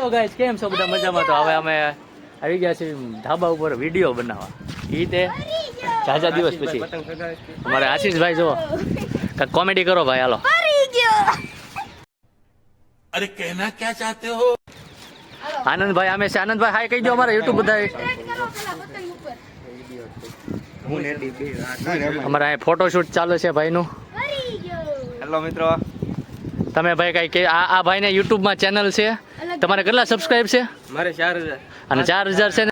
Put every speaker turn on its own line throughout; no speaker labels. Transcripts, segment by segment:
Hello guys, કેમ છો બધા? મજામાં? તો હવે અમે આવી ગયા છીએ ધાબા ઉપર વિડીયો બનાવવા. ઈ તે ઝાઝા દિવસ પછી અમારે આશીષભાઈ જો કાંઈક કોમેડી કરો ભાઈ. હાલો.
अरे कहना क्या चाहते हो?
આનંદભાઈ અમે છે. આનંદભાઈ હાય કહી દો અમારા યુટ્યુબ બધા. અમારા અહીં ફોટોશૂટ ચાલે છે ભાઈનું.
હેલો મિત્રો,
તમે ભાઈ કઈ કે આ ભાઈને યુટ્યુબમાં ચેનલ છે. તમારે કેટલા સબસ્ક્રાઇબ છે?
મારે 4000
અને 4000 છે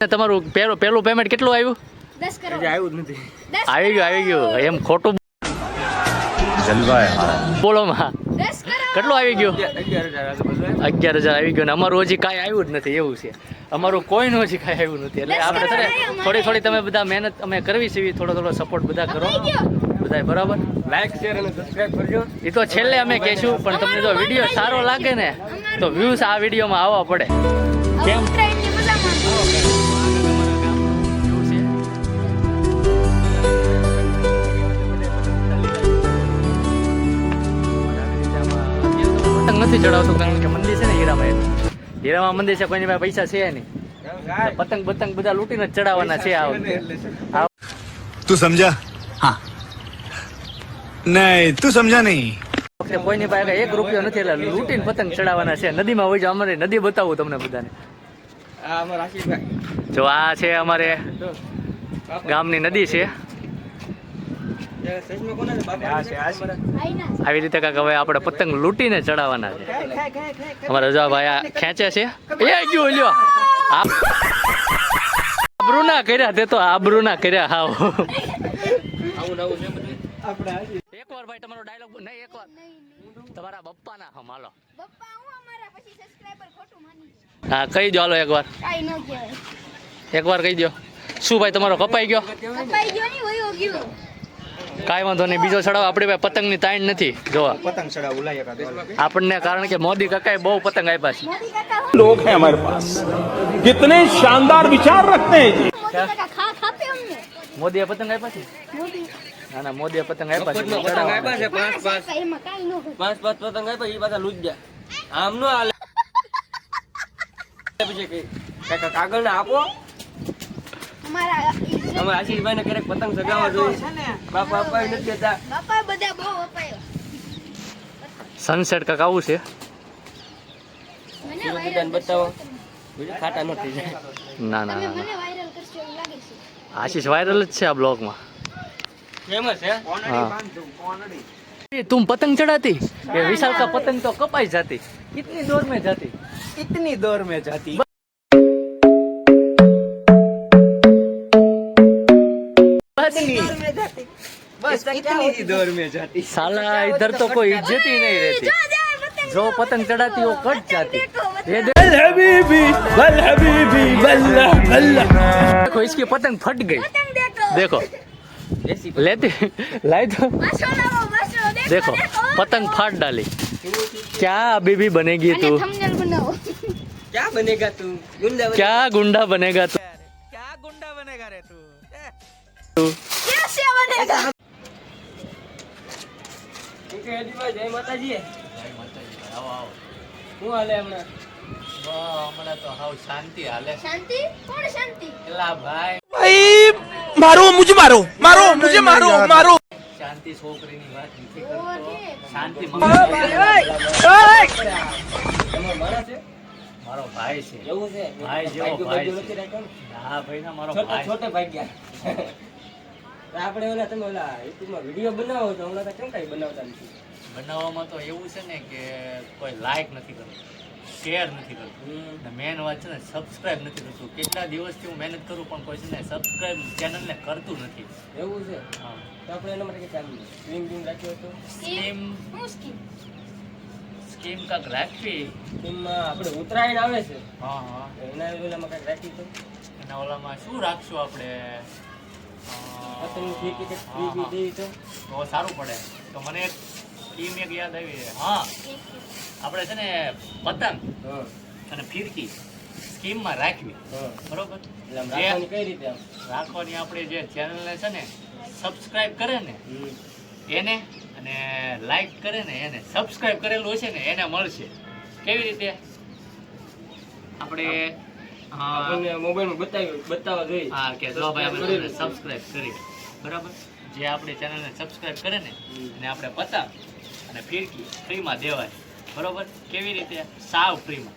ને તમારું પહેલું પેમેન્ટ કેટલું આવ્યું?
10 કરોડ
આવ્યું જ નથી.
આવી ગયું એમ ખોટું બોલો માં.
10 કરોડ
કેટલું આવી ગયું?
11000
11,000 આવી ગયું ને અમારું હજી કાંઈ આવ્યું જ નથી. એવું છે અમારું કોઈનું હજી કાંઈ આવ્યું નથી. એટલે આપણે છે ને થોડી તમે બધા મહેનત અમે કરવી છે. થોડો સપોર્ટ બધા કરો બધા, બરાબર?
લાઈક શેર અને સબસ્ક્રાઇબ કરજો.
એ તો છેલ્લે અમે કહેશું, પણ તમને જો વિડીયો સારો લાગે ને તો વ્યૂઝ આ વિડીયોમાં આવવા પડે. કેમ?
ઉત્તરાયણની મજા માણો.
પતંગ નથી ચડાવતું કારણ કે મંદિર છે ને હીરામાં મંદિર છે. કોઈની પાસે પૈસા છે નહીં. પતંગ બધા લૂંટીને જ ચડાવવાના છે આ વખતે.
तू समझा? हाँ नहीं तू समझा नहीं.
કોઈની પાસે 1 રૂપિયો નથી એટલે લૂંટીને પતંગ ચડાવવાના છે. નદીમાં હોય. અમારે નદી બતાવું તમને બધાને.
આ અમારા આશીષભાઈ
જો આ છે અમારે ગામની નદી છે.
સચમાં કોના છે? બાપા છે.
આઈના
આવી રીતે કાંઈક હવે આપણે પતંગ લૂંટીને ચડાવવાના છે. અમારા રજા ભાઈ આ ખેંચે છે. એ ગયો લ્યો. આબરૂ ના કર્યા તે તો આબરૂ ના કર્યા. હાવ
આવું નવું છે બધું.
એકવાર ભાઈ તમારો ડાયલોગ નહીં. એકવાર તમારા બપ્પાના હમ હાલો.
બપ્પા હું અમારા પછી સબસ્ક્રાઇબર ખોટું માની
હા કહી દો. હાલો એકવાર
કાઈ ન કહેવાય.
એકવાર કહી દો. શું ભાઈ તમારો કપાઈ ગયો?
કપાઈ ગયો ની વયો ગયો.
કાંઈ વાંધો નહીં. બીજો ચડાવ આપણી પાસે પતંગની તાણ નથી. જોવા
પતંગ ચડાવ ઉલાય
આપણને કારણ કે મોદી કાકાએ બહુ પતંગ આપ્યા છે.
મોદી કાકા
लोग हैं हमारे पास कितने शानदार विचार रखते हैं जी
મોદી કાકા ખાપે અમને.
મોદીએ પતંગ આપ્યા છે?
મોદી
ના ના, મોદીએ પતંગ આપ્યા છે.
પતંગ આપ્યા છે 5
એમાં કાઈ ન હોય.
5 પતંગ આપ્યા. એ પાછા લૂજ ગયા. આમ નો હાલે. પછી કે કાકા કાગળ ને આપો.
અમારા
અમારા આશીષભાઈ ને ક્યારેક પતંગ સગાવવા જોઈએ. બાપા અપાવી નથી દેતા.
બાપા બધા બહુ અપાયો.
સનસેટ કાંક આવું છે.
મને
સુરત
વાયરલ
બતાવો. બીજું ખાટા ન થઈ જાય.
ના ના
તમે
ના
મને વાયરલ કરશો એવું લાગે છે.
આશીષ વાયરલ જ છે આ બ્લોગમાં.
ફેમસ છે.
तुम पतंग चढ़ाती? ये विशाल का पतंग तो कपाई जाती. कितनी दूर में जाती?
इतनी दौर में जाती. बस इतनी ही दौर में जाती.
साला इधर तो कोई इज्जत ही नहीं रहती. जो पतंग चढ़ाती वो कट जाती. ये देखो इसकी पतंग फट गई.
પતંગ દેખો.
देखो लेती लाई तो
બસો લાવો બસો.
देखो पतंग फाड़ डाली. क्या अभी भी बनेगी
અને
तू?
થંબનેલ બનાવો.
क्या बनेगा तू? गुंडा बनेगा.
क्या गुंडा बनेगा तू?
क्या गुंडा बनेगा रे तू?
कैसे बनेगा?
ठीक है जी भाई, जय माता जी. હું હાલે હમણાં?
હમણાં તો હાવ શાંતિ હાલે.
શાંતિ? કોણ શાંતિ?
એલા ભાઈ
भाई मारो मुझे मारो मारो मुझे मारो मारो
શાંતિ છોકરીની વાત નથી
ઓ
કરતો.
છે.
શાંતિ
તમારો માણસ છે?
મારો ભાઈ છે.
એવું છે?
ભાઈ જેવો
ભાગ્યો
ભાઈ
ભાગ્યો
છે.
નથી રાખ્યો ને?
હા ભાઈ ના મારો
છોટા
ભાઈ.
છોટે ભાગ્યા. આપણે ઓલા તમે ઓલા યુટ્યુબમાં વિડીયો બનાવો છો હમણાં તો કેમ કઈ બનાવતા નથી?
બનાવવામાં તો એવું છે ને કે કોઈ લાઈક નથી કરતું, શેર નથી કરતું. મેન વાત છે ને સબસ્ક્રાઇબ નથી કરતું. કેટલા દિવસથી હું મહેનત કરું પણ કોઈ છે ને સબસ્ક્રાઇબ ચેનલને કરતું નથી.
એવું છે?
હા.
તો આપણે એના માટે કે સ્ક્રીન બીમ રાખ્યો હતો.
સ્કીમ
શું સ્કીમ?
સ્કીમ કાંક રાખવી.
સ્કીમમાં આપણે ઉત્તરાયણ આવે છે.
હા હા.
એના ઓલામાં કાંઈક રાખી તો
એના ઓલામાં શું રાખશું આપણે?
પતંગની ફીરકી કંઈક ફ્રી બી દેવી તો
તો સારું પડે. તો મને એક સ્કીમ એક યાદ આવી. હા, આપણે છે ને પતંગ
હા
અને ફિરકી સ્કીમમાં રાખવી.
હા.
બરોબર?
એટલે આમ રાખવાની કઈ રીતે આમ?
રાખવાની આપણે જે ચેનલને છે ને સબસ્ક્રાઇબ કરે ને એને અને લાઈક કરે ને એને સબસ્ક્રાઇબ કરેલું હશે ને એને મળશે. કેવી રીતે આપણે
આપણને મોબાઈલમાં બતાવવા જોઈએ.
હા કે જો ભાઈ આપણે સબસ્ક્રાઇબ કરી બરાબર, જે આપણી ચેનલને સબસ્ક્રાઇબ કરે ને એને આપણે પતંગ અને ફિરકી ફ્રીમાં દેવાય બરોબર. કેવી રીતે? સાવ ફ્રીમાં,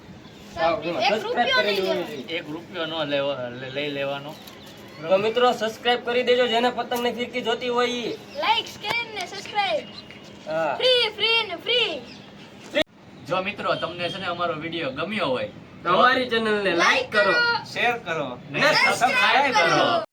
સાવ એમાં
એક
subscribe
રૂપિયો
કરેલું
નહીં
હોવું જોઈએ.
1 રૂપિયો ન લઈ લેવાનો.
તો મિત્રો સબસ્ક્રાઇબ કરી દેજો, જેને પતંગ ને ફિરકી જોતી હોય ઈ.
લાઈક શેર ને સબસ્ક્રાઇબ
હા
ફ્રી ને ફ્રી.
જો મિત્રો તમને છે ને અમારો વિડીયો ગમ્યો હોય
તો અમારી ચેનલ ને લાઈક કરો,
શેર કરો
ને subscribe કરો.